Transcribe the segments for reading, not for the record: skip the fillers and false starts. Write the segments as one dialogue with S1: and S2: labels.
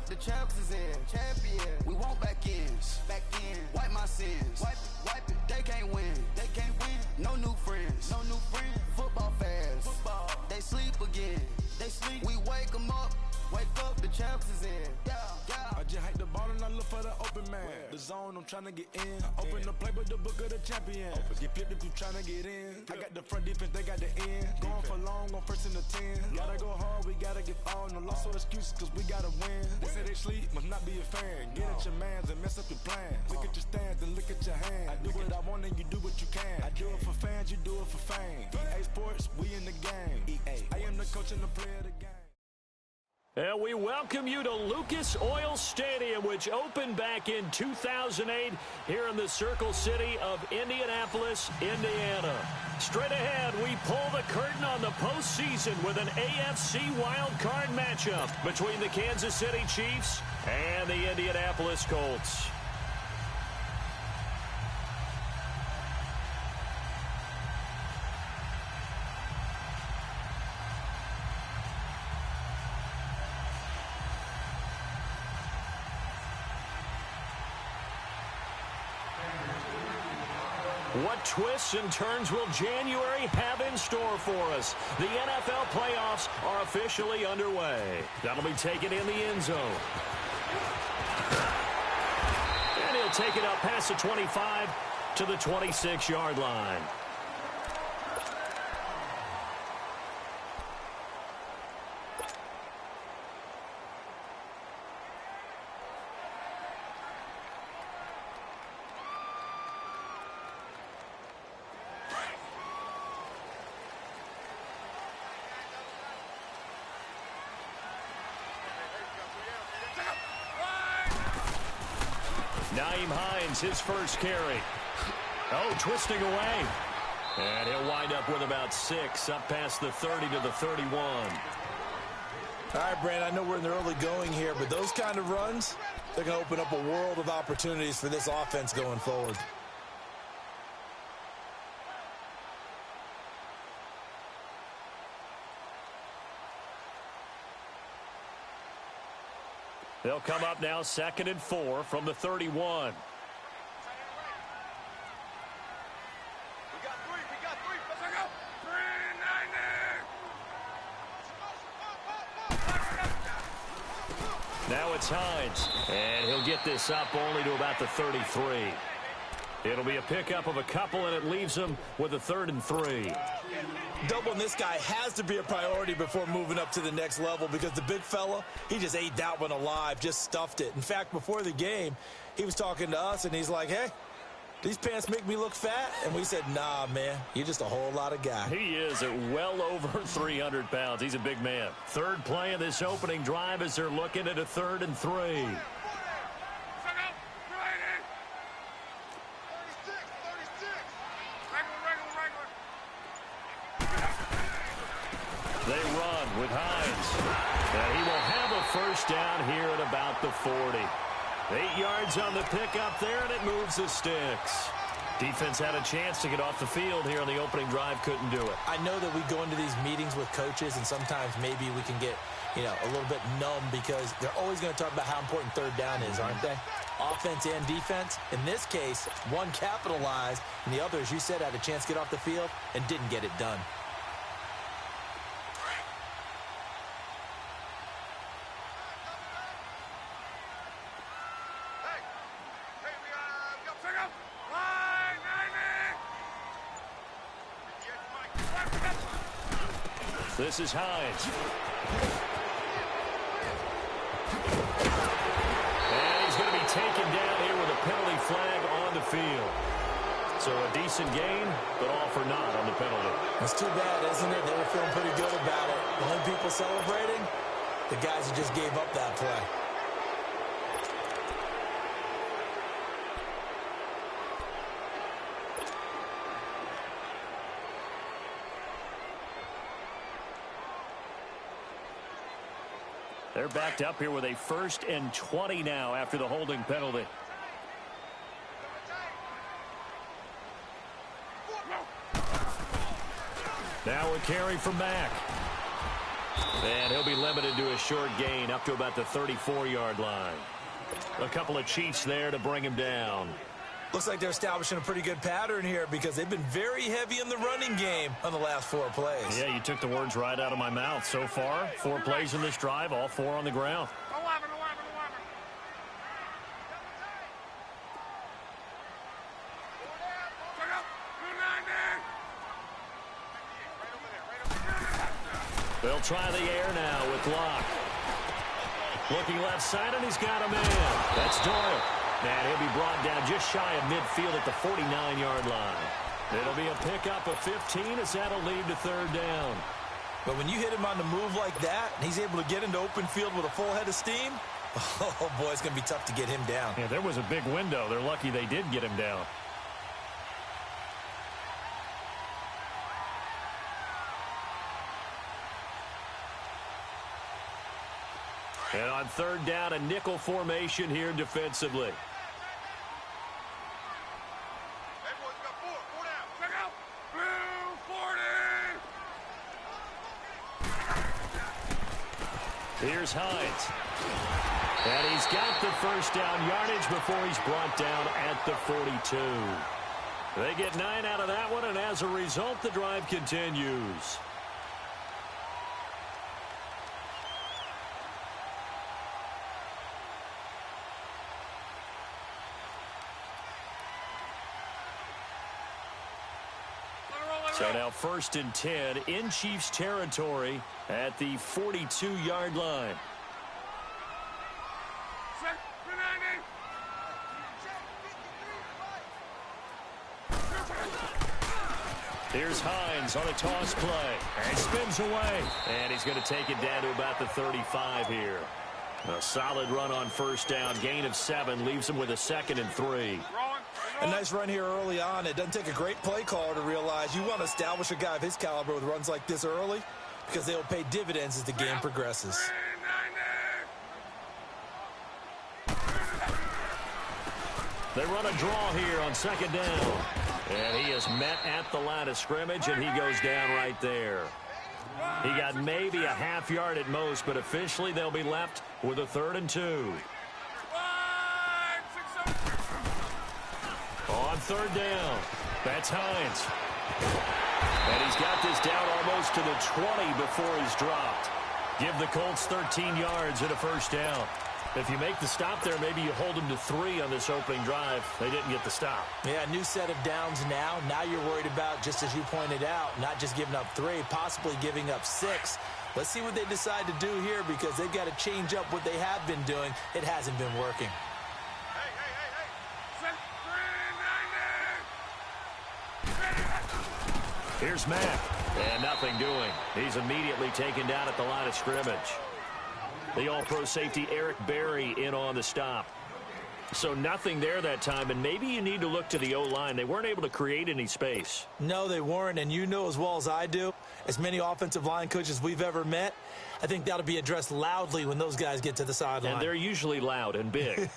S1: The champs is in. Champion. We want back ends. Back in. Wipe my sins. Wipe it. They can't win. They can't win. No new friends. No new friends. Football fans. Football. They sleep again. They sleep. We wake them up. Wake up, the champs is in. Yeah, yeah.
S2: I just hike the ball and I look for the open man. The zone, I'm trying to get in. Open the play with the book of the champion. Get flipped if you trying to get in. I got the front defense, they got the end. Going for long on first and the 10. Gotta go hard, we gotta get all. No loss or excuses, cause we gotta win. They say they sleep, must not be a fan. Get at your mans and mess up your plans. Look at your stands and look at your hands. I do what I want and you do what you can. I do it for fans, you do it for fame. EA Sports, we in the game. I am the coach and the player of the game.
S3: And we welcome you to Lucas Oil Stadium, which opened back in 2008 here in the Circle City of Indianapolis, Indiana. Straight ahead, we pull the curtain on the postseason with an AFC wildcard matchup between the Kansas City Chiefs and the Indianapolis Colts. What twists and turns will January have in store for us? The NFL playoffs are officially underway. That'll be taken in the end zone. And he'll take it up past the 25 to the 26-yard line. His first carry. Oh, twisting away. And he'll wind up with about 6, up past the 30 to the 31.
S4: All right, Brand, I know we're in the early going here, but those kind of runs, they're going to open up a world of opportunities for this offense going forward.
S3: They'll come up now 2nd and 4 from the 31. Now it's Hines, and he'll get this up only to about the 33. It'll be a pickup of a couple, and it leaves him with a 3rd and 3.
S4: Doubling this guy has to be a priority before moving up to the next level because the big fella, he just ate that one alive, just stuffed it. In fact, before the game, he was talking to us, and he's like, hey, these pants make me look fat? And we said, nah, man, you're just a whole lot of guy.
S3: He is at well over 300 pounds. He's a big man. Third play of this opening drive as they're looking at a 3rd and 3. They run with Hines. And he will have a first down here at about the 40. 8 yards on the pickup there, and it moves the sticks. Defense had a chance to get off the field here on the opening drive, couldn't do it.
S4: I know that we go into these meetings with coaches, and sometimes maybe we can get, a little bit numb because they're always going to talk about how important 3rd down is, aren't they? Offense and defense. In this case, one capitalized, and the other, as you said, had a chance to get off the field and didn't get it done.
S3: This is Hines. And he's going to be taken down here with a penalty flag on the field. So a decent gain, but all for naught on the penalty.
S4: It's too bad, isn't it? They were feeling pretty good about it. The only people celebrating, the guys who just gave up that play.
S3: They're backed up here with a 1st and 20 now after the holding penalty. Now a carry from Mack. And he'll be limited to a short gain up to about the 34-yard line. A couple of Chiefs there to bring him down.
S4: Looks like they're establishing a pretty good pattern here because they've been very heavy in the running game on the last 4 plays.
S3: Yeah, you took the words right out of my mouth. So far, 4 plays in this drive, all 4 on the ground. They'll try the air now with Locke. Looking left side, and he's got a man. That's Doyle. And he'll be brought down just shy of midfield at the 49-yard line. It'll be a pickup of 15 as that'll lead to 3rd down.
S4: But when you hit him on the move like that, and he's able to get into open field with a full head of steam, oh, boy, it's going to be tough to get him down.
S3: Yeah, there was a big window. They're lucky they did get him down. And on 3rd down, a nickel formation here defensively. Here's Hines. And he's got the 1st down yardage before he's brought down at the 42. They get 9 out of that one, and as a result, the drive continues. So now 1st and 10 in Chiefs territory at the 42-yard line. Here's Hines on a toss play. And spins away. And he's going to take it down to about the 35 here. A solid run on 1st down. Gain of 7 leaves him with a 2nd and 3.
S4: A nice run here early on. It doesn't take a great play caller to realize you want to establish a guy of his caliber with runs like this early because they will pay dividends as the game progresses.
S3: They run a draw here on 2nd down. And he is met at the line of scrimmage, and he goes down right there. He got maybe a half yard at most, but officially they'll be left with a 3rd and 2. On 3rd down, that's Hines. And he's got this down almost to the 20 before he's dropped. Give the Colts 13 yards and a 1st down. If you make the stop there, maybe you hold them to 3 on this opening drive. They didn't get the stop.
S4: Yeah, new set of downs now. Now you're worried about, just as you pointed out, not just giving up 3, possibly giving up 6. Let's see what they decide to do here because they've got to change up what they have been doing. It hasn't been working.
S3: Here's Mack. And nothing doing. He's immediately taken down at the line of scrimmage. The all-pro safety Eric Berry in on the stop. So nothing there that time, and maybe you need to look to the O-line. They weren't able to create any space.
S4: No, they weren't, and you know as well as I do, as many offensive line coaches we've ever met, I think that'll be addressed loudly when those guys get to the sideline.
S3: And they're usually loud and big.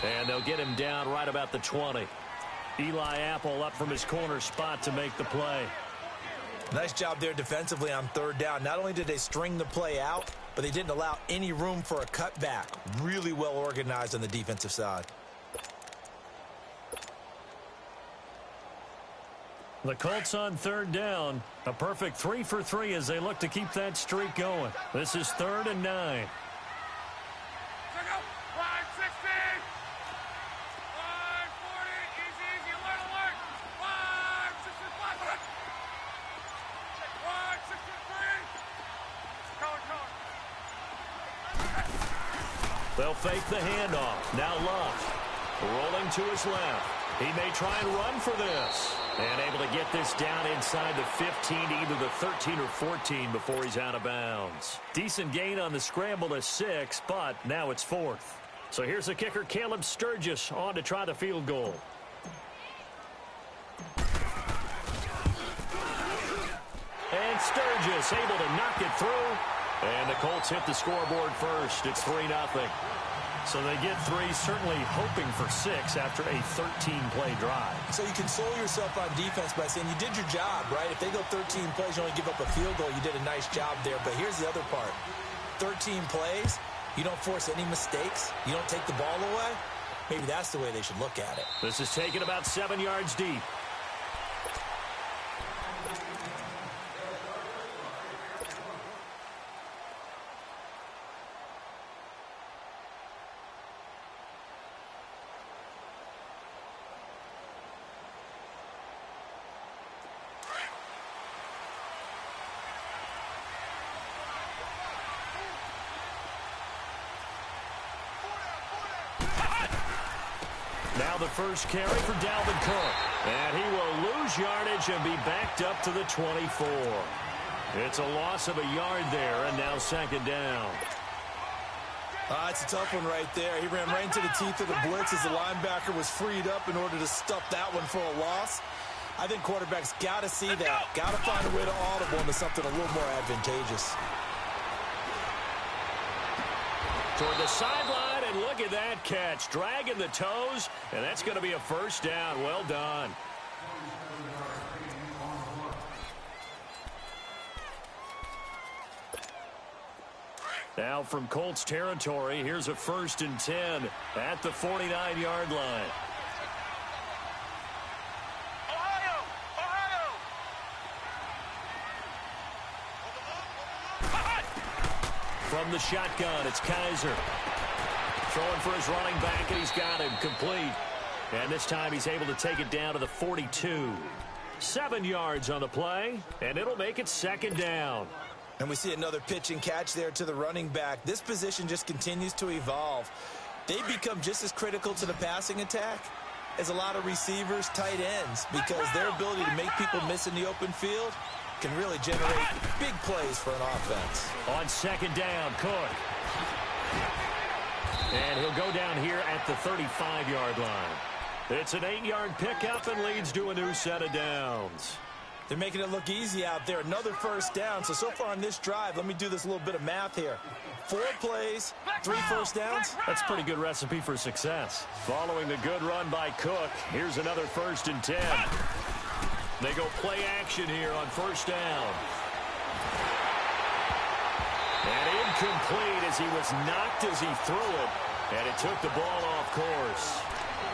S3: And they'll get him down right about the 20. Eli Apple up from his corner spot to make the play.
S4: Nice job there defensively on 3rd down. Not only did they string the play out, but they didn't allow any room for a cutback. Really well organized on the defensive side.
S3: The Colts on 3rd down. A perfect 3 for 3 as they look to keep that streak going. This is 3rd and 9. They'll fake the handoff. Now Love rolling to his left. He may try and run for this. And able to get this down inside the 15 to either the 13 or 14 before he's out of bounds. Decent gain on the scramble to 6, but now it's 4th. So here's the kicker, Caleb Sturgis, on to try the field goal. And Sturgis able to knock it through. And the Colts hit the scoreboard first. It's 3-0. So they get 3, certainly hoping for 6 after a 13-play drive.
S4: So you console yourself on defense by saying you did your job, right? If they go 13 plays, you only give up a field goal, you did a nice job there. But here's the other part. 13 plays, you don't force any mistakes, you don't take the ball away. Maybe that's the way they should look at it.
S3: This is taken about 7 yards deep. Now the first carry for Dalvin Cook. And he will lose yardage and be backed up to the 24. It's a loss of a yard there, and now second down.
S4: It's a tough one right there. He ran right into the teeth of the blitz as the linebacker was freed up in order to stuff that one for a loss. I think quarterbacks got to see that. Got to find a way to audible into something a little more advantageous.
S3: Toward the sideline, and look at that catch. Dragging the toes, and that's going to be a first down. Well done. Now from Colts territory, here's a 1st and 10 at the 49-yard line. From the shotgun, it's Kaiser. Throwing for his running back, and he's got him complete. And this time he's able to take it down to the 42. 7 yards on the play, and it'll make it second down.
S4: And we see another pitch and catch there to the running back. This position just continues to evolve. They become just as critical to the passing attack as a lot of receivers, tight ends, because their ability to make people miss in the open field can really generate big plays for an offense.
S3: On second down, Cook. And he'll go down here at the 35-yard line. It's an 8-yard pickup and leads to a new set of downs.
S4: They're making it look easy out there. Another first down. So far on this drive, let me do this little bit of math here. 4 plays, 3 first downs.
S3: That's a pretty good recipe for success. Following the good run by Cook, here's another 1st and 10. They go play action here on first down. And incomplete as he was knocked as he threw it. And it took the ball off course.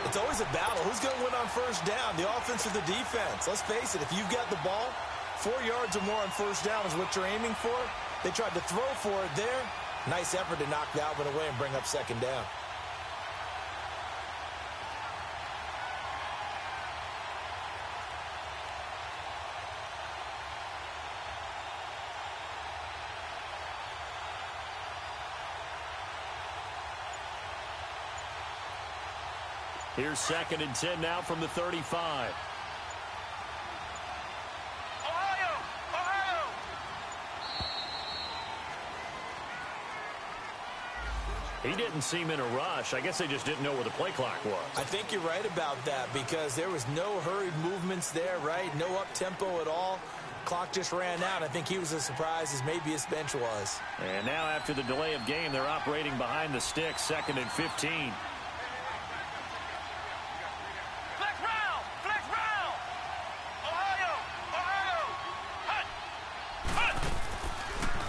S4: It's always a battle. Who's going to win on first down, the offense or the defense? Let's face it, if you've got the ball, 4 yards or more on first down is what you're aiming for. They tried to throw for it there. Nice effort to knock that one away and bring up second down.
S3: Here's 2nd and 10 now from the 35. He didn't seem in a rush. I guess they just didn't know where the play clock was.
S4: I think you're right about that because there was no hurried movements there, right? No up-tempo at all. Clock just ran out. I think he was as surprised as maybe his bench was.
S3: And now after the delay of game, they're operating behind the sticks, 2nd and 15.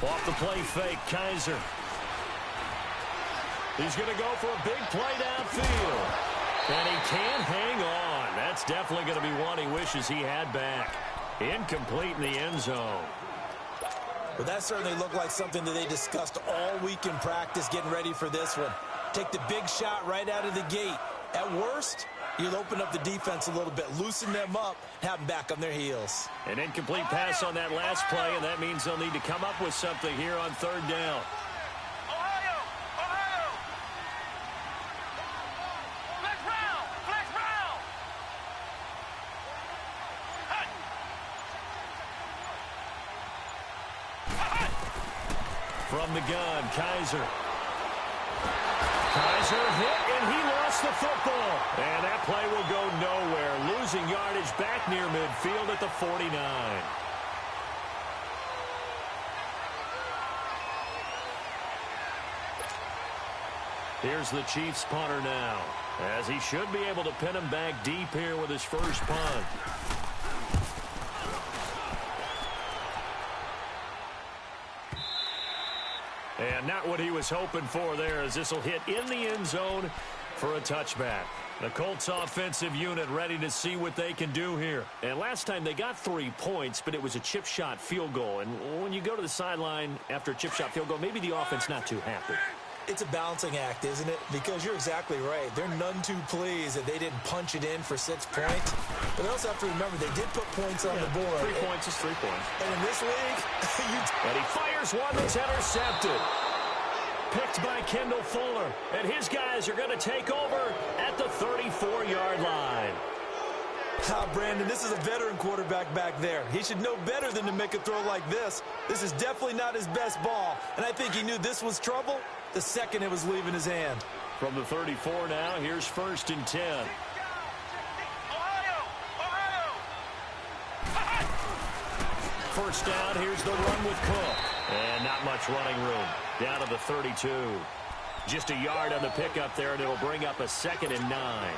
S3: Off the play fake, Kaiser. He's going to go for a big play downfield. And he can't hang on. That's definitely going to be one he wishes he had back. Incomplete in the end zone.
S4: Well, that certainly looked like something that they discussed all week in practice getting ready for this one. Take the big shot right out of the gate. At worst, you'll open up the defense a little bit, loosen them up, have them back on their heels.
S3: An incomplete pass on that last play, and that means they'll need to come up with something here on third down. From the gun, Kaiser. Kaiser hit, and he lost the football. And that play will go nowhere, losing yardage back near midfield at the 49. Here's the Chiefs punter now, as he should be able to pin him back deep here with his first punt. And not what he was hoping for there, as this will hit in the end zone for a touchback. The Colts offensive unit ready to see what they can do here. And last time they got 3 points, but it was a chip shot field goal. And when you go to the sideline after a chip shot field goal, maybe the offense not too happy.
S4: It's a balancing act, isn't it? Because you're exactly right. They're none too pleased that they didn't punch it in for 6 points. But they also have to remember they did put points on the board.
S3: 3 points is 3 points.
S4: And in this league,
S3: and he fires one that's intercepted. Picked by Kendall Fuller. And his guys are going to take over at the 34-yard line.
S4: Brandon, this is a veteran quarterback back there. He should know better than to make a throw like this. This is definitely not his best ball. And I think he knew this was trouble the second it was leaving his hand.
S3: From the 34 now, here's 1st and 10. First down, here's the run with Cook. And not much running room. Down to the 32. Just a yard on the pickup there, and it'll bring up a 2nd and 9.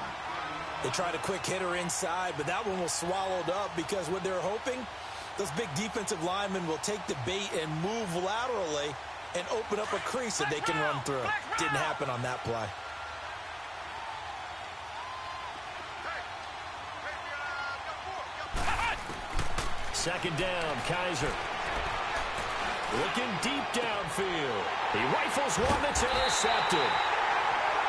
S4: They tried a quick hitter inside, but that one was swallowed up because what they're hoping, those big defensive linemen will take the bait and move laterally and open up a crease that they can run through. Didn't happen on that play.
S3: Second down, Kaiser. Looking deep downfield. He rifles one that's intercepted.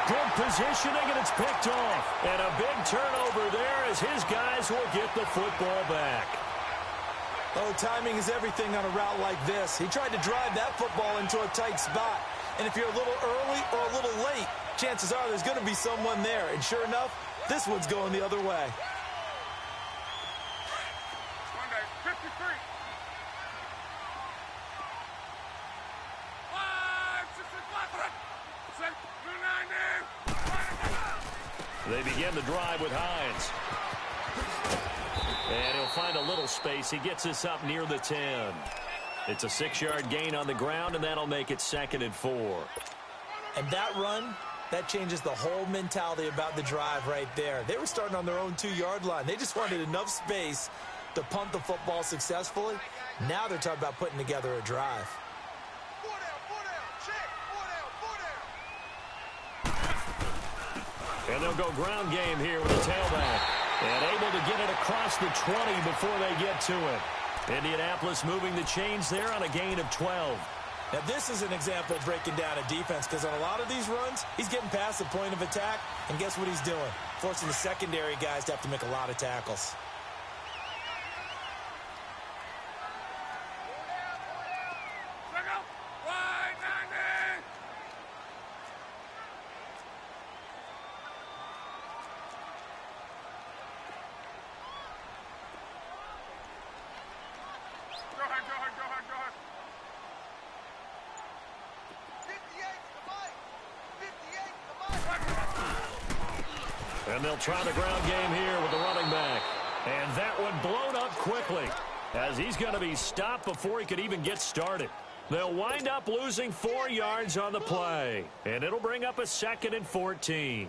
S3: Good positioning, and it's picked off. And a big turnover there as his guys will get the football back.
S4: Oh, timing is everything on a route like this. He tried to drive that football into a tight spot. And if you're a little early or a little late, chances are there's going to be someone there. And sure enough, this one's going the other way.
S3: They begin the drive with Hines. And he'll find a little space. He gets this up near the 10. It's a 6-yard gain on the ground, and that'll make it 2nd and 4.
S4: And that run, that changes the whole mentality about the drive right there. They were starting on their own 2-yard line. They just wanted enough space to punt the football successfully. Now they're talking about putting together a drive.
S3: And they'll go ground game here with a tailback. And able to get it across the 20 before they get to it. Indianapolis moving the chains there on a gain of 12.
S4: Now this is an example of breaking down a defense, because on a lot of these runs, he's getting past the point of attack, and guess what he's doing? Forcing the secondary guys to have to make a lot of tackles.
S3: And they'll try the ground game here with the running back. And that one blown up quickly, as he's going to be stopped before he could even get started. They'll wind up losing 4 yards on the play. And it'll bring up a 2nd and 14.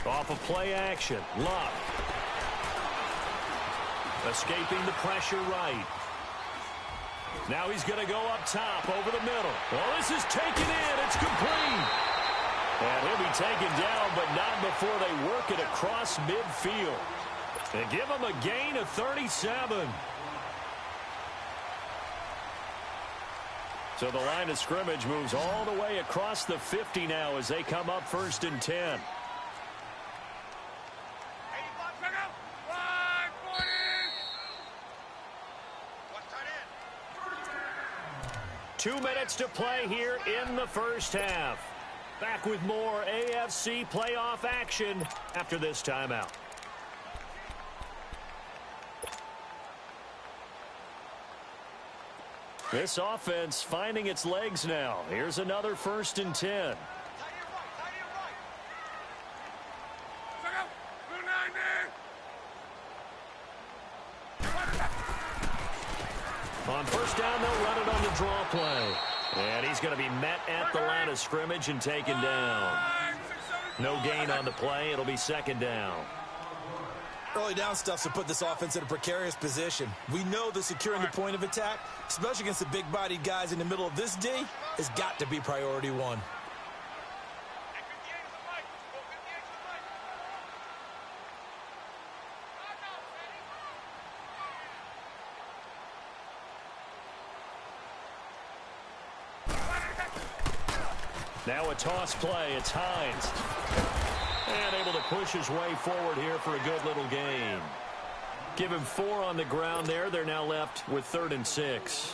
S3: Off of play action, Luck. Escaping the pressure right. Now he's going to go up top over the middle. Well, this is taken in. It's complete. And he'll be taken down, but not before they work it across midfield. And give him a gain of 37. So the line of scrimmage moves all the way across the 50 now as they come up 1st and 10. 2 minutes to play here in the first half. Back with more AFC playoff action after this timeout. This offense finding its legs now. Here's another 1st and 10. On 1st down, they'll run it on the draw play. And he's going to be met at the line of scrimmage and taken down. No gain on the play. It'll be 2nd down.
S4: Early down stuff to put this offense in a precarious position. We know that securing the point of attack, especially against the big-bodied guys in the middle of this D, has got to be priority one.
S3: Now a toss play. It's Hines. And able to push his way forward here for a good little gain. Give him 4 on the ground there. They're now left with 3rd and 6.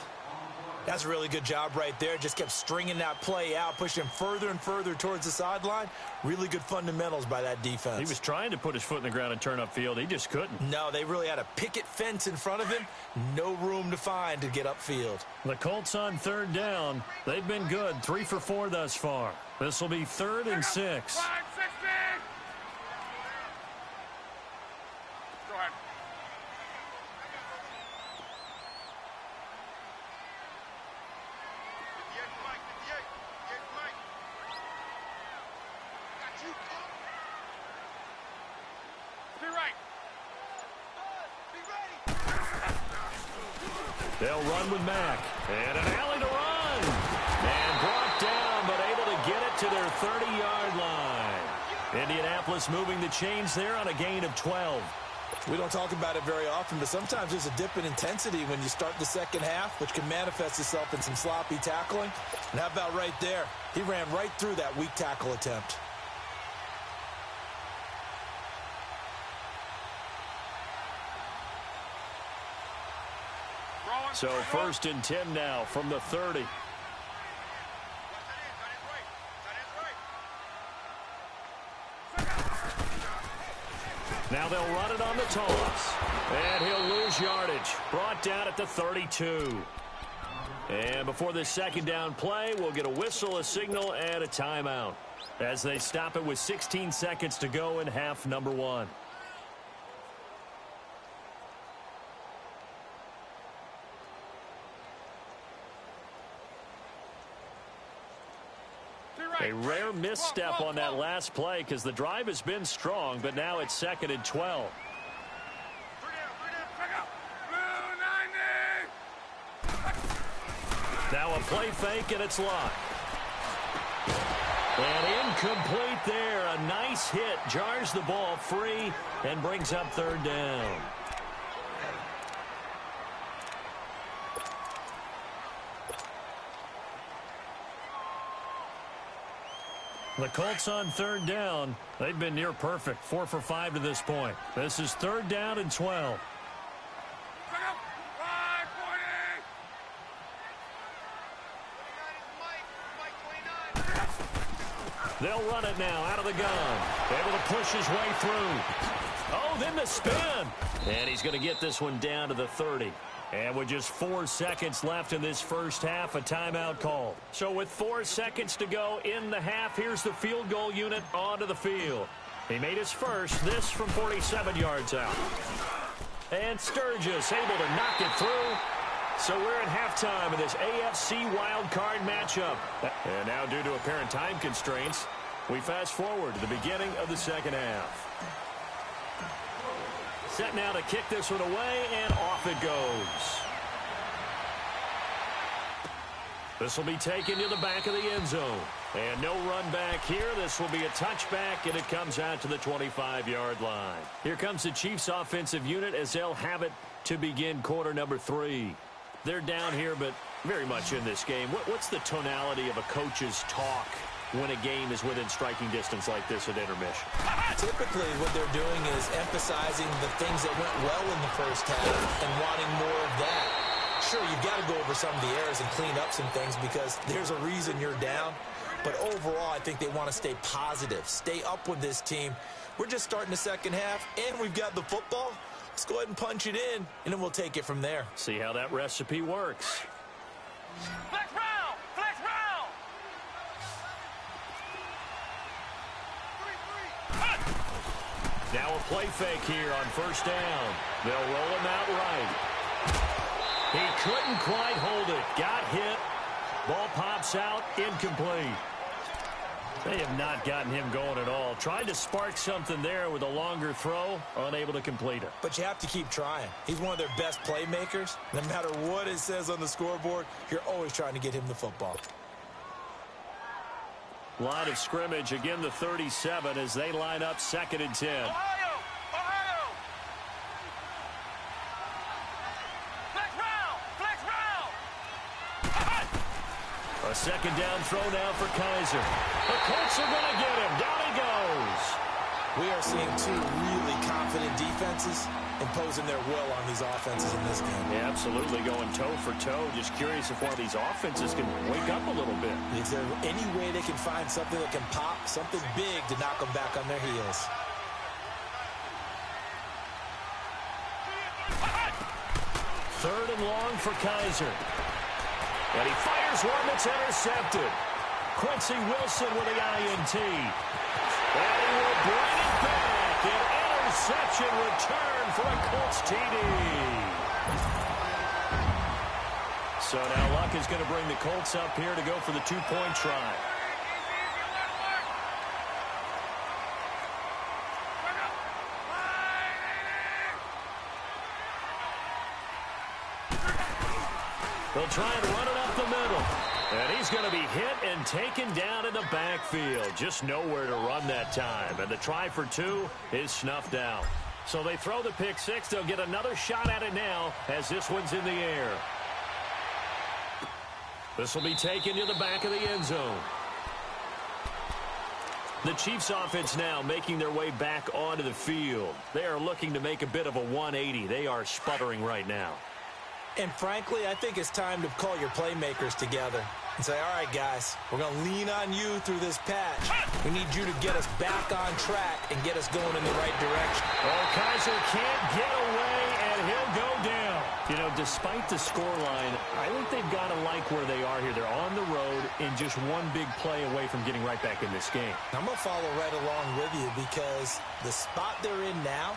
S4: That's a really good job right there. Just kept stringing that play out, pushing him further and further towards the sideline. Really good fundamentals by that defense.
S3: He was trying to put his foot in the ground and turn upfield. He just couldn't.
S4: No, they really had a picket fence in front of him. No room to find to get upfield.
S3: The Colts on 3rd down. They've been good. 3 for 4 thus far. This will be 3rd and 6. They'll run with Mack. And an alley to run. And brought down, but able to get it to their 30-yard line. Indianapolis moving the chains there on a gain of 12.
S4: We don't talk about it very often, but sometimes there's a dip in intensity when you start the second half, which can manifest itself in some sloppy tackling. And how about right there? He ran right through that weak tackle attempt.
S3: So 1st and 10 now from the 30. Now they'll run it on the toss. And he'll lose yardage. Brought down at the 32. And before this 2nd down play, we'll get a whistle, a signal, and a timeout as they stop it with 16 seconds to go in half number 1. A rare misstep on that last play because the drive has been strong, but now it's 2nd and 12. Now a play fake, and it's locked. And incomplete there. A nice hit. Jars the ball free and brings up 3rd down. The Colts on 3rd down. They've been near perfect. 4 for 5 to this point. This is 3rd down and 12. They'll run it now out of the gun. Able to push his way through. Oh, then the spin. And he's going to get this one down to the 30. And with just 4 seconds left in this first half, a timeout call. So with 4 seconds to go in the half, here's the field goal unit onto the field. He made his first, this from 47 yards out. And Sturgis able to knock it through. So we're at halftime of this AFC wildcard matchup. And now due to apparent time constraints, we fast forward to the beginning of the 2nd half. Set now to kick this one away, and off it goes. This will be taken to the back of the end zone. And no run back here. This will be a touchback, and it comes out to the 25-yard line. Here comes the Chiefs offensive unit as they'll have it to begin quarter number 3. They're down here, but very much in this game. What's the tonality of a coach's talk when a game is within striking distance like this at intermission?
S4: Typically, what they're doing is emphasizing the things that went well in the first half and wanting more of that. Sure, you've got to go over some of the errors and clean up some things because there's a reason you're down. But overall, I think they want to stay positive, stay up with this team. We're just starting the second half, and we've got the football. Let's go ahead and punch it in, and then we'll take it from there.
S3: See how that recipe works. Flex round! Flex round! Now a play fake here on first down. They'll roll him out right. He couldn't quite hold it. Got hit. Ball pops out. Incomplete. They have not gotten him going at all. Tried to spark something there with a longer throw. Unable to complete it.
S4: But you have to keep trying. He's one of their best playmakers. No matter what it says on the scoreboard, you're always trying to get him the football.
S3: Line of scrimmage, again the 37 as they line up 2nd and 10. Ohio! Ohio! Flex round! Flex round! A 2nd down throw now for Kaiser. The Colts are going to get him. Down he goes.
S4: We are seeing two really confident defenses imposing their will on these offenses in this game.
S3: Yeah, absolutely, going toe for toe. Just curious if one of these offenses can wake up a little bit.
S4: Is there any way they can find something that can pop, something big to knock them back on their heels?
S3: Third and long for Kaiser. And he fires one that's intercepted. Quincy Wilson with the INT. And he will bring it back. An interception return for a Colts TD. So now Luck is going to bring the Colts up here to go for the 2-point try. They'll try and run it up the middle. And he's going to be hit and taken down in the backfield. Just nowhere to run that time. And the try for 2 is snuffed out. So they throw the pick 6. They'll get another shot at it now as this one's in the air. This will be taken to the back of the end zone. The Chiefs offense now making their way back onto the field. They are looking to make a bit of a 180. They are sputtering right now.
S4: And frankly, I think it's time to call your playmakers together and say, all right, guys, we're going to lean on you through this patch. We need you to get us back on track and get us going in the right direction.
S3: Oh, Kaiser can't get away, and he'll go down. You know, despite the scoreline, I think they've got to like where they are here. They're on the road and just one big play away from getting right back in this game.
S4: I'm going to follow right along with you because the spot they're in now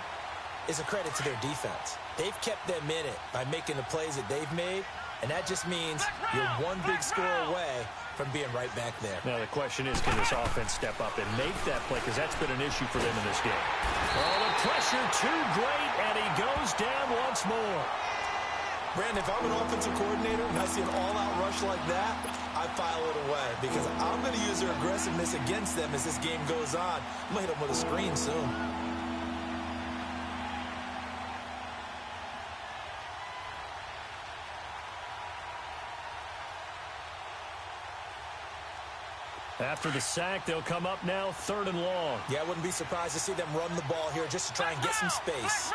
S4: is a credit to their defense. They've kept them in it by making the plays that they've made, and that just means you're one big score away from being right back there.
S3: Now the question is, can this offense step up and make that play? Because that's been an issue for them in this game. Oh, the pressure too great, and he goes down once more.
S4: Brandon, if I'm an offensive coordinator and I see an all-out rush like that, I file it away because I'm going to use their aggressiveness against them as this game goes on. I'm going to hit them with a screen soon.
S3: After the sack, they'll come up now 3rd and long.
S4: Yeah, I wouldn't be surprised to see them run the ball here just to try and get some space.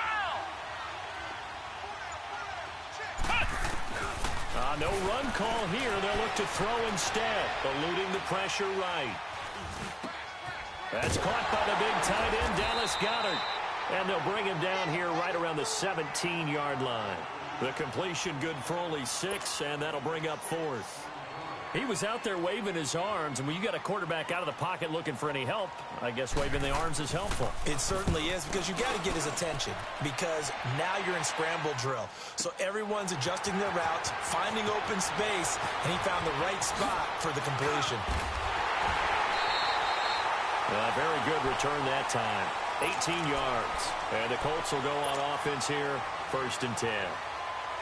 S3: No run call here. They'll look to throw instead, eluding the pressure right. That's caught by the big tight end, Dallas Goedert. And they'll bring him down here right around the 17-yard line. The completion good for only 6, and that'll bring up 4th. He was out there waving his arms, and when you got a quarterback out of the pocket looking for any help, I guess waving the arms is helpful.
S4: It certainly is, because you got to get his attention, because now you're in scramble drill. So everyone's adjusting their routes, finding open space, and he found the right spot for the completion.
S3: Very good return that time. 18 yards. And the Colts will go on offense here, 1st and 10.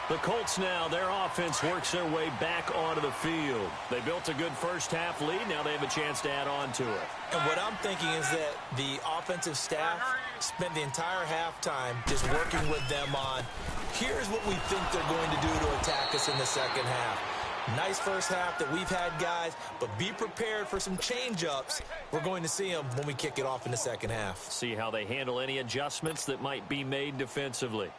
S3: The Colts now, their offense works their way back onto the field. They built a good first-half lead. Now they have a chance to add on to it.
S4: And what I'm thinking is that the offensive staff spent the entire halftime just working with them on, here's what we think they're going to do to attack us in the second half. Nice first half that we've had, guys, but be prepared for some change-ups. We're going to see them when we kick it off in the second half.
S3: See how they handle any adjustments that might be made defensively.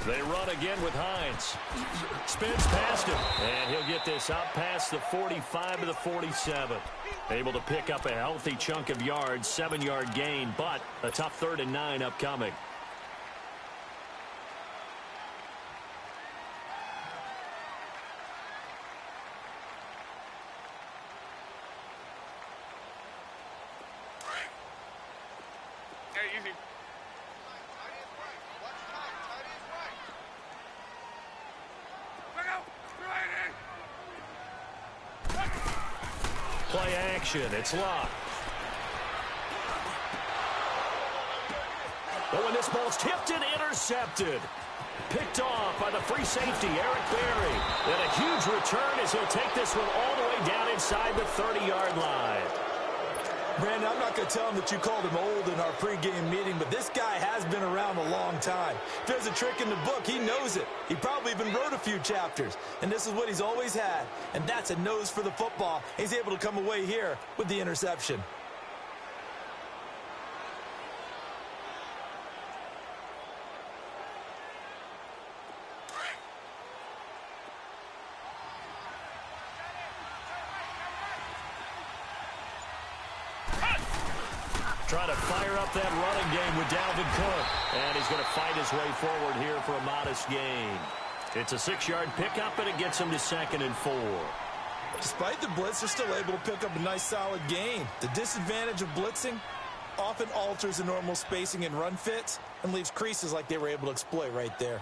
S3: They run again with Hines. Spins past him, and he'll get this out past the 45 to the 47. Able to pick up a healthy chunk of yards, 7-yard gain, but a tough 3rd and 9 upcoming. Play action. It's locked. But when this ball's tipped and intercepted. Picked off by the free safety, Eric Berry. Then a huge return as he'll take this one all the way down inside the 30-yard line.
S4: Brandon, I'm not going to tell him that you called him old in our pregame meeting, but this guy has been around a long time. If there's a trick in the book, he knows it. He probably even wrote a few chapters, and this is what he's always had, and that's a nose for the football. He's able to come away here with the interception.
S3: Trying to fire up that running game with Dalvin Cook. And he's going to fight his way forward here for a modest gain. It's a 6-yard pickup, and it gets him to 2nd and 4.
S4: Despite the blitz, they're still able to pick up a nice, solid gain. The disadvantage of blitzing often alters the normal spacing and run fits and leaves creases like they were able to exploit right there.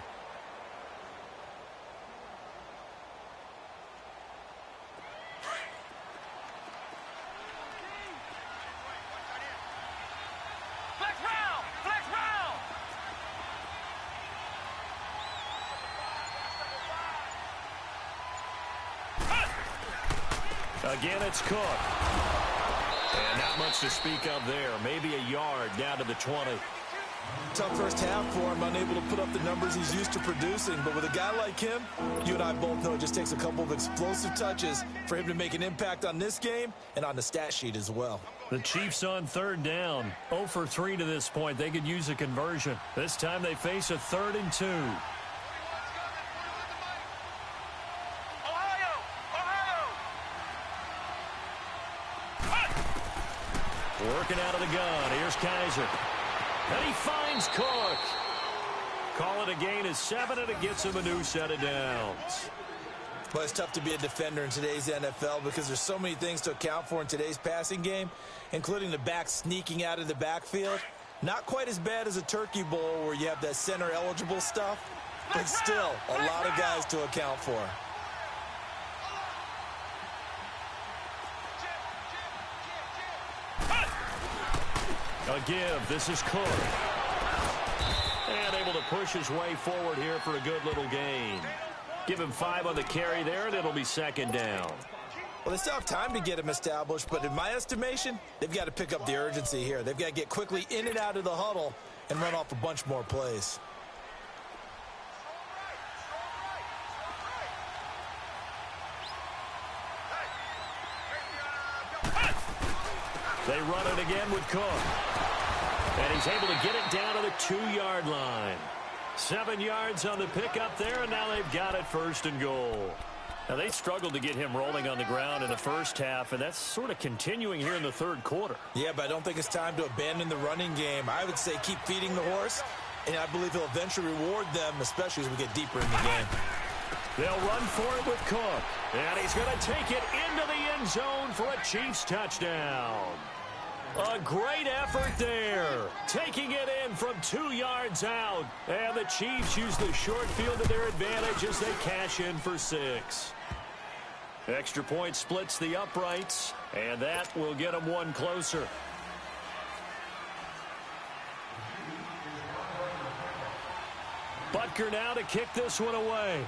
S3: Again, it's Cook. And not much to speak of there. Maybe a yard down to the 20.
S4: Tough first half for him, unable to put up the numbers he's used to producing. But with a guy like him, you and I both know it just takes a couple of explosive touches for him to make an impact on this game and on the stat sheet as well.
S3: The Chiefs on 3rd down. 0 for 3 to this point. They could use a conversion. This time they face a 3rd and 2. Working out of the gun. Here's Kaiser. And he finds Cook. Call it a gain of 7, and it gets him a new set of downs.
S4: Well, it's tough to be a defender in today's NFL because there's so many things to account for in today's passing game, including the back sneaking out of the backfield. Not quite as bad as a turkey bowl where you have that center-eligible stuff, but still a lot of guys to account for.
S3: A give. This is Cook. And able to push his way forward here for a good little gain. Give him 5 on the carry there, and it'll be 2nd down.
S4: Well, they still have time to get him established, but in my estimation, they've got to pick up the urgency here. They've got to get quickly in and out of the huddle and run off a bunch more plays.
S3: They run it again with Cook. And he's able to get it down to the 2-yard line. 7 yards on the pickup there, and now they've got it 1st and goal. Now, they struggled to get him rolling on the ground in the first half, and that's sort of continuing here in the 3rd quarter.
S4: Yeah, but I don't think it's time to abandon the running game. I would say keep feeding the horse, and I believe he'll eventually reward them, especially as we get deeper in the game.
S3: They'll run for it with Cook. And he's going to take it into the end zone for a Chiefs touchdown. A great effort there. Taking it in from 2 yards out. And the Chiefs use the short field to their advantage as they cash in for 6. Extra point splits the uprights. And that will get them 1 closer. Butker now to kick this one away.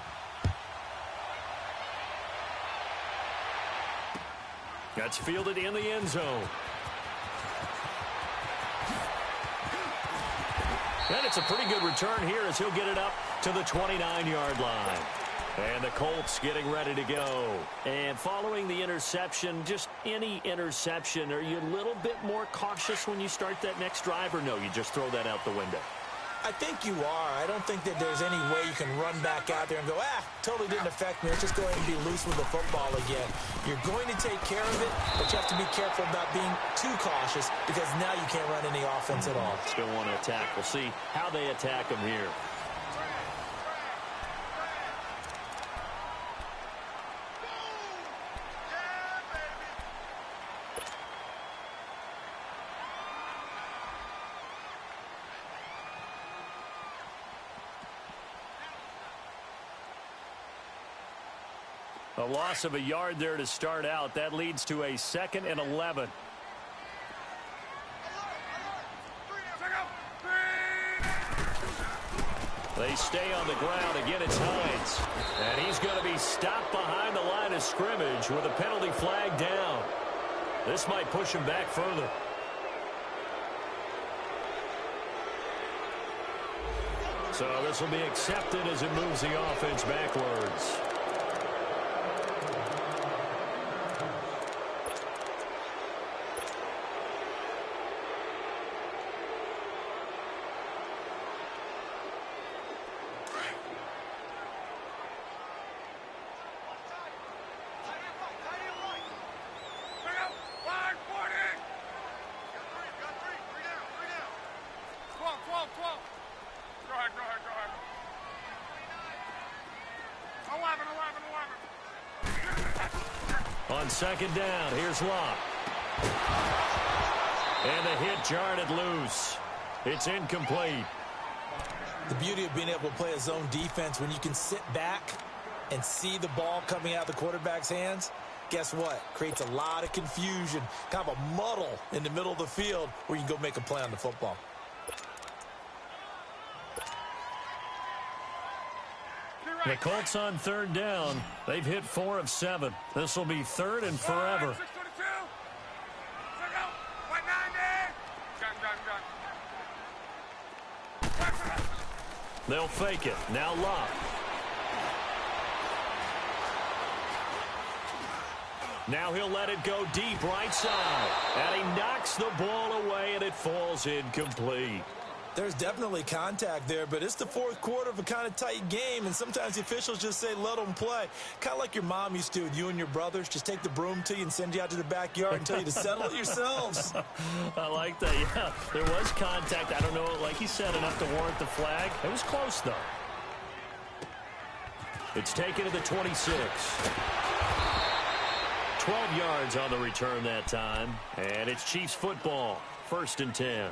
S3: That's fielded in the end zone. And it's a pretty good return here as he'll get it up to the 29-yard line. And the Colts getting ready to go. And following the interception, just any interception, are you a little bit more cautious when you start that next drive, or no, you just throw that out the window?
S4: I think you are. I don't think that there's any way you can run back out there and go, totally didn't affect me. Let's just go ahead and be loose with the football again. You're going to take care of it, but you have to be careful about being too cautious because now you can't run any offense at all.
S3: Still want to attack. We'll see how they attack them here. A loss of a yard there to start out. That leads to a 2nd and 11. They stay on the ground. Again, it's Hines. And he's going to be stopped behind the line of scrimmage with a penalty flag down. This might push him back further. So this will be accepted as it moves the offense backwards. On 2nd down, here's Locke. And the hit jarred it loose. It's incomplete.
S4: The beauty of being able to play a zone defense when you can sit back and see the ball coming out of the quarterback's hands, guess what? Creates a lot of confusion, kind of a muddle in the middle of the field where you can go make a play on the football.
S3: The Colts on 3rd down. They've hit 4 of 7. This will be 3rd and forever. They'll fake it. Now Locke. Now he'll let it go deep right side. And he knocks the ball away, and it falls incomplete.
S4: There's definitely contact there, but it's the 4th quarter of a kind of tight game, and sometimes the officials just say, let them play. Kind of like your mom used to with you and your brothers. Just take the broom to you and send you out to the backyard and tell you to settle it yourselves.
S3: I like that, yeah. There was contact. I don't know, like he said, enough to warrant the flag. It was close, though. It's taken to the 26. 12 yards on the return that time, and it's Chiefs football, 1st and 10.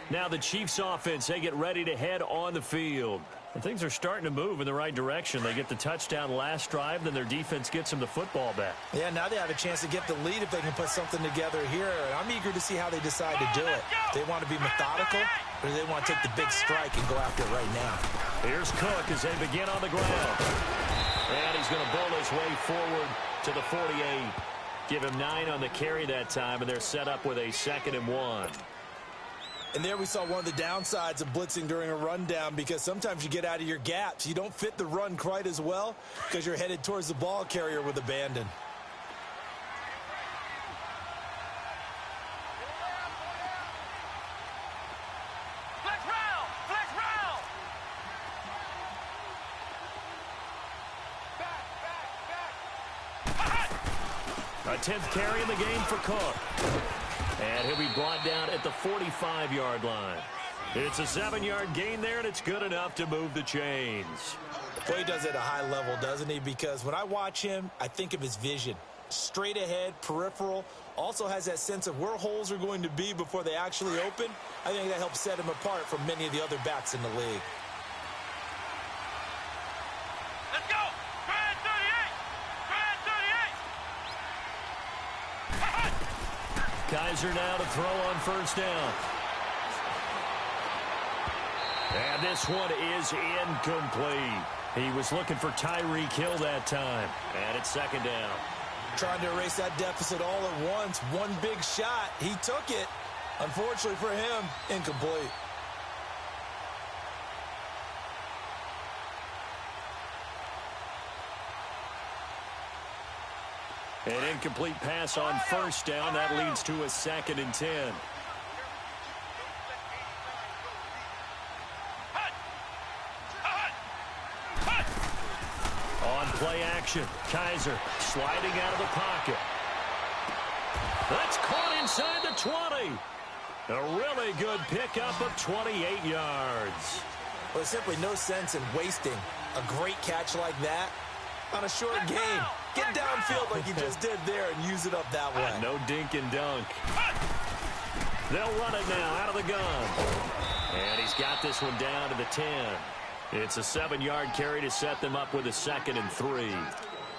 S3: Now the Chiefs offense, they get ready to head on the field. And things are starting to move in the right direction. They get the touchdown last drive, then their defense gets them the football back. Yeah, now they have a chance to get the lead if they can put something together here. And I'm eager to see how they decide to do it. Do they want to be methodical, or do they want to take the big strike and go after it right now? Here's Cook as they begin on the ground. And he's going to bowl his way forward to the 48. Give him 9 on the carry that time, and they're set up with a 2nd and 1. And there we saw one of the downsides of blitzing during a rundown, because sometimes you get out of your gaps. You don't fit the run quite as well because you're headed towards the ball carrier with abandon. A 10th carry in the game for Cook. And he'll be brought down at the 45-yard line. It's a 7-yard gain there, and it's good enough to move the chains. Well, he does it at a high level, doesn't he? Because when I watch him, I think of his vision. Straight ahead, peripheral. Also has that sense of where holes are going to be before they actually open. I think that helps set him apart from many of the other backs in the league.
S5: Let's go! Brad 38!
S3: Kaiser now to throw on 1st down. And this one is incomplete. He was looking for Tyreek Hill that time. And it's 2nd down. Trying to erase that deficit all at once. One big shot. He took it. Unfortunately for him, incomplete. An incomplete pass on 1st down. That leads to a 2nd and 10. play action. Kaiser sliding out of the pocket. That's caught inside the 20. A really good pickup of 28 yards.
S4: Well, there's simply no sense in wasting a great catch like that on a short game. Get downfield like you just did there and use it up that way.
S3: No dink and dunk. They'll run it now out of the gun. And he's got this one down to the 10. It's a 7-yard carry to set them up with a 2nd and 3.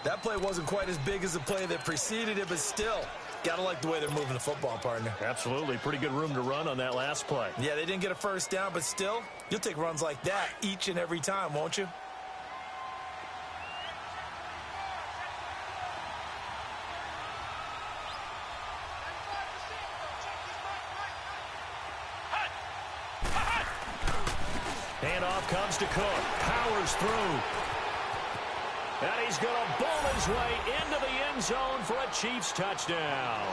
S4: That play wasn't quite as big as the play that preceded it, but still, gotta like the way they're moving the football, partner.
S3: Absolutely. Pretty good room to run on that last play.
S4: Yeah, they didn't get a first down, but still, you'll take runs like that each and every time, won't you?
S3: Handoff comes to Cook. Powers through. And he's going to bowl his way into the end zone for a Chiefs touchdown.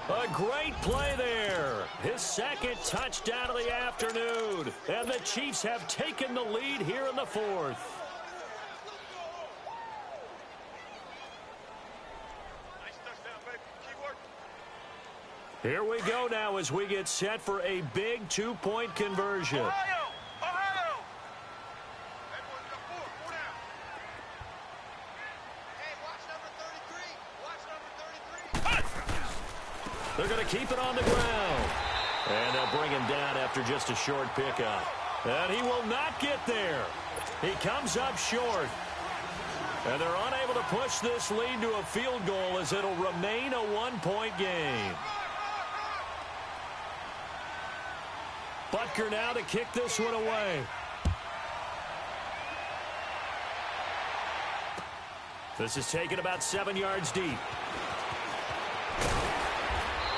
S3: A great play there. His 2nd touchdown of the afternoon. And the Chiefs have taken the lead here in the 4th. Here we go now as we get set for a big 2-point conversion. They're going to keep it on the ground. And they'll bring him down after just a short pickup. And he will not get there. He comes up short. And they're unable to push this lead to a field goal as it'll remain a 1-point game. Butker now to kick this one away. This is taken about 7 yards deep.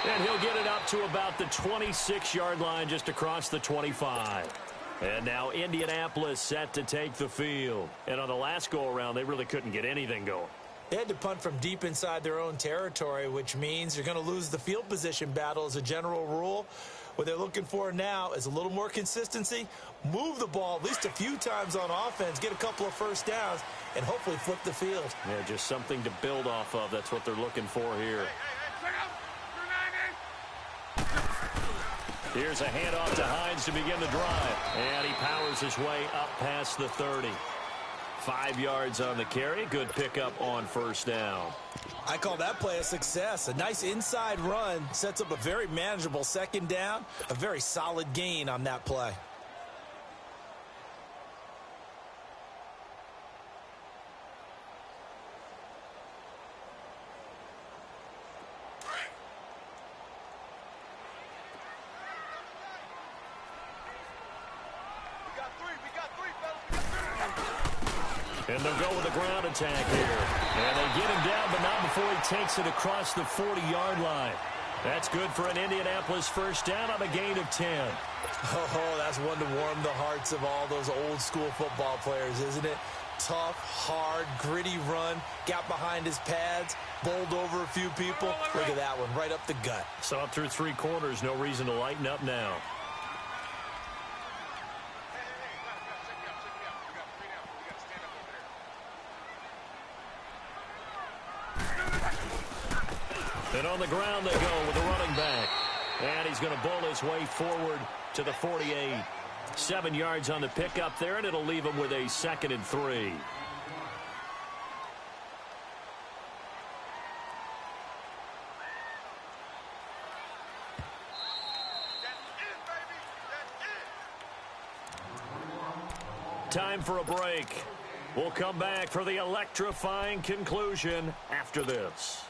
S3: And he'll get it up to about the 26-yard line just across the 25. And now Indianapolis set to take the field. And on the last go-around, they really couldn't get anything going.
S4: They had to punt from deep inside their own territory, which means you're going to lose the field position battle as a general rule. What they're looking for now is a little more consistency, move the ball at least a few times on offense, get a couple of first downs, and hopefully flip the field.
S3: Yeah, just something to build off of. That's what they're looking for here. Here's a handoff to Hines to begin the drive. And he powers his way up past the 30. 5 yards on the carry. Good pickup on first down.
S4: I call that play a success. A nice inside run sets up a very manageable 2nd down. A very solid gain on that play.
S3: And they'll go with a ground attack here. And they get him down, but not before he takes it across the 40-yard line. That's good for an Indianapolis first down on a gain of 10.
S4: Oh, that's one to warm the hearts of all those old-school football players, isn't it? Tough, hard, gritty run, got behind his pads, bowled over a few people. Look at that one, right up the gut.
S3: So up through 3 quarters, no reason to lighten up now. And on the ground they go with the running back. And he's going to bowl his way forward to the 48. 7 yards on the pickup there, and it'll leave him with a 2nd and 3. Time for a break. We'll come back for the electrifying conclusion after this.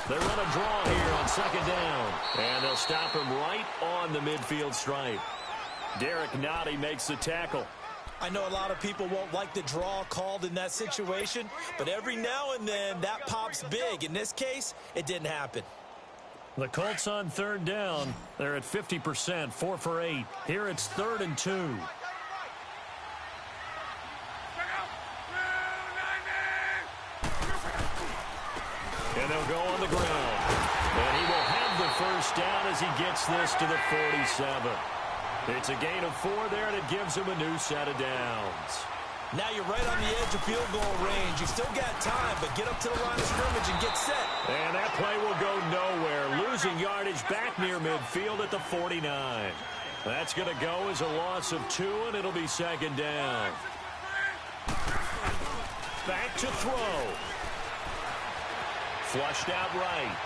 S3: They run a draw here on 2nd down. And they'll stop him right on the midfield stripe. Derek Nottie makes the tackle.
S4: I know a lot of people won't like the draw called in that situation, but every now and then that pops big. In this case, it didn't happen.
S3: The Colts on third down. They're at 50%, 4 for 8. Here it's 3rd and 2. And they'll go on the ground. And he will have the first down as he gets this to the 47. It's a gain of 4 there, and it gives him a new set of downs.
S4: Now you're right on the edge of field goal range. You've still got time, but get up to the line of scrimmage and get set.
S3: And that play will go nowhere. Losing yardage back near midfield at the 49. That's going to go as a loss of 2, and it'll be 2nd down. Back to throw. Flushed out right.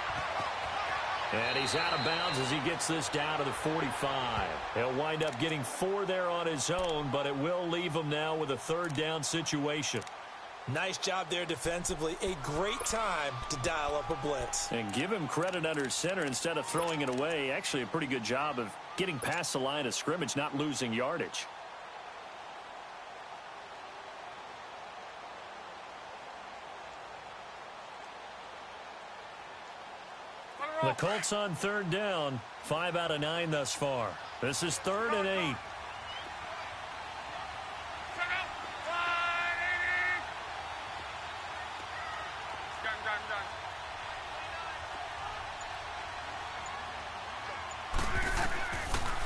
S3: And he's out of bounds as he gets this down to the 45. He'll wind up getting 4 there on his own, but it will leave him now with a 3rd down situation.
S4: Nice job there defensively. A great time to dial up a blitz.
S3: And give him credit under center instead of throwing it away. Actually a pretty good job of getting past the line of scrimmage, not losing yardage. The Colts on 3rd down, 5 out of 9 thus far. This is 3rd and 8.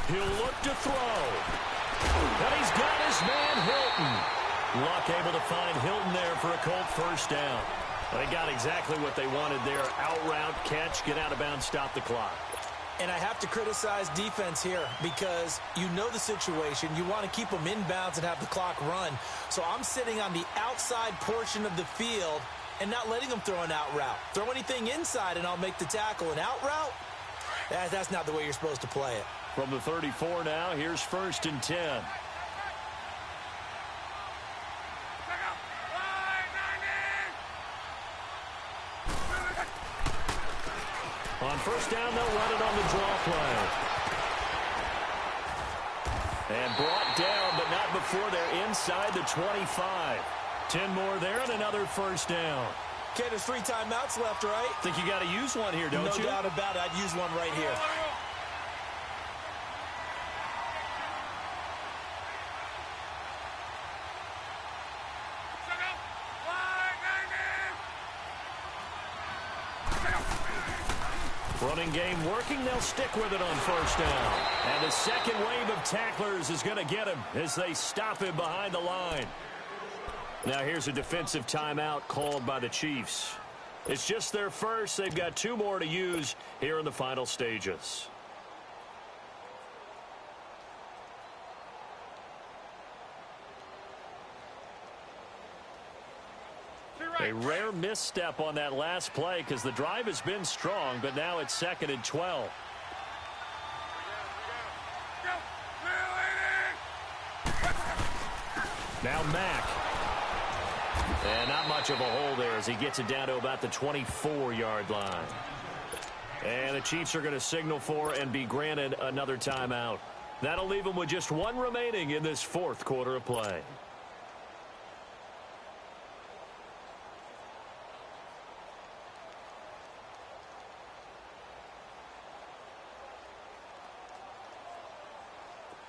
S3: He'll look to throw. And he's got his man Hilton. Luck able to find Hilton there for a Colt first down. They got exactly what they wanted there. Out route, catch, get out of bounds, stop the clock.
S4: And I have to criticize defense here because you know the situation. You want to keep them inbounds and have the clock run. So I'm sitting on the outside portion of the field and not letting them throw an out route. Throw anything inside and I'll make the tackle. An out route? That's not the way you're supposed to play it.
S3: From the 34 now, here's 1st and 10. On first down, they'll run it on the draw play. And brought down, but not before they're inside the 25. 10 more there and another first down.
S4: Okay, there's 3 timeouts left, right?
S3: Think you got to use one here, don't you?
S4: No doubt about it. I'd use one right here.
S3: Running game working. They'll stick with it on first down. And the second wave of tacklers is going to get him as they stop him behind the line. Now here's a defensive timeout called by the Chiefs. It's just their first. They've got 2 more to use here in the final stages. A rare misstep on that last play because the drive has been strong, but now it's 2nd and 12. Now Mack. And not much of a hole there as he gets it down to about the 24-yard line. And the Chiefs are going to signal for and be granted another timeout. That'll leave them with just 1 remaining in this 4th quarter of play.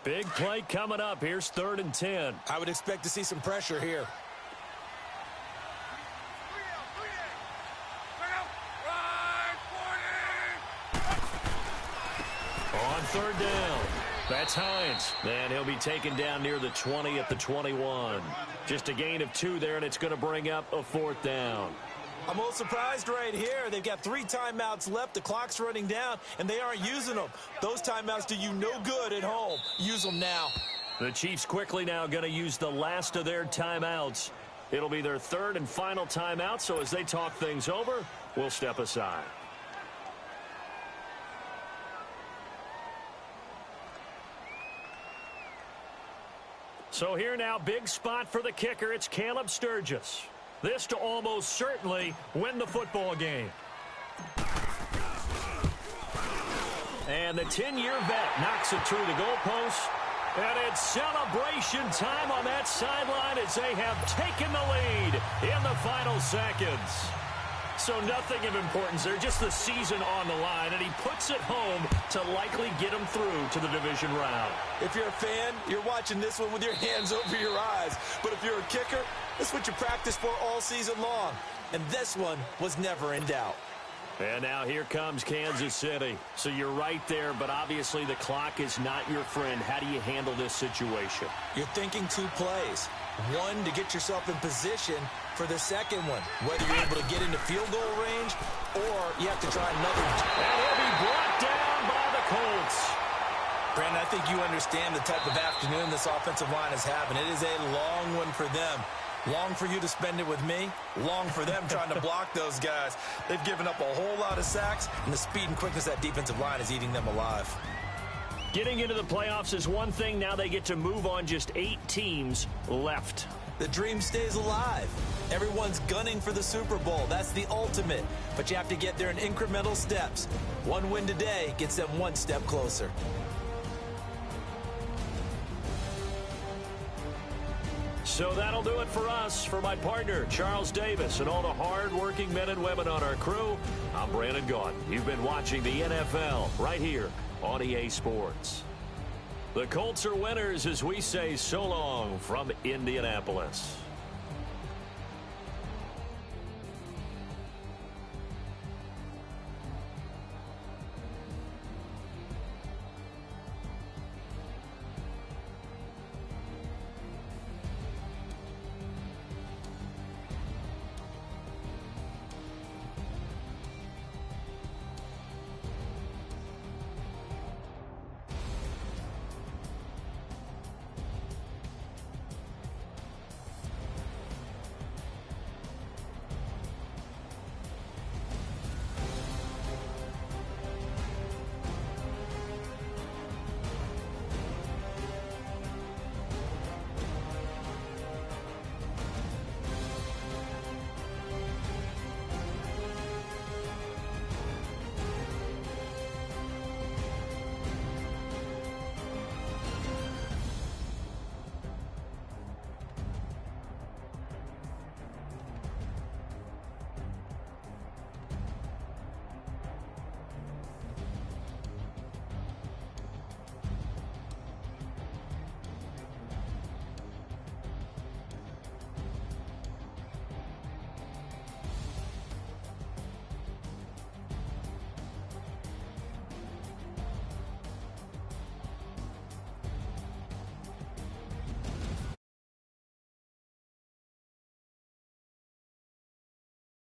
S3: Big play coming up. Here's 3rd and 10.
S4: I would expect to see some pressure here.
S3: On 3rd down. That's Hines. And he'll be taken down near the 20 at the 21. Just a gain of 2 there, and it's going to bring up a 4th down.
S4: I'm a little surprised right here. They've got 3 timeouts left. The clock's running down, and they aren't using them. Those timeouts do you no good at home. Use them now.
S3: The Chiefs quickly now going to use the last of their timeouts. It'll be their 3rd and final timeout, so as they talk things over, we'll step aside. So here now, big spot for the kicker. It's Caleb Sturgis. This to almost certainly win the football game. And the 10-year vet knocks it through the goalpost. And it's celebration time on that sideline as they have taken the lead in the final seconds. So nothing of importance there, just the season on the line, and he puts it home to likely get him through to the division round.
S4: If you're a fan, you're watching this one with your hands over your eyes. But if you're a kicker, this is what you practice for all season long. And this one was never in doubt.
S3: And now here comes Kansas City. So you're right there, but obviously the clock is not your friend. How do you handle this situation?
S4: You're thinking 2 plays. One, to get yourself in position for the second one, whether you're able to get into field goal range or you have to try another.
S3: And he'll be brought down by the Colts.
S4: Brandon, I think you understand the type of afternoon this offensive line is having. It is a long one for them. Long for you to spend it with me. Long for them trying to block those guys. They've given up a whole lot of sacks, and the speed and quickness of that defensive line is eating them alive.
S3: Getting into the playoffs is one thing. Now they get to move on. Just 8 teams left.
S4: The dream stays alive. Everyone's gunning for the Super Bowl. That's the ultimate. But you have to get there in incremental steps. One win today gets them 1 step closer.
S3: So that'll do it for us. For my partner, Charles Davis, and all the hard-working men and women on our crew, I'm Brandon Gaudin. You've been watching the NFL right here on EA Sports. The Colts are winners as we say so long from Indianapolis.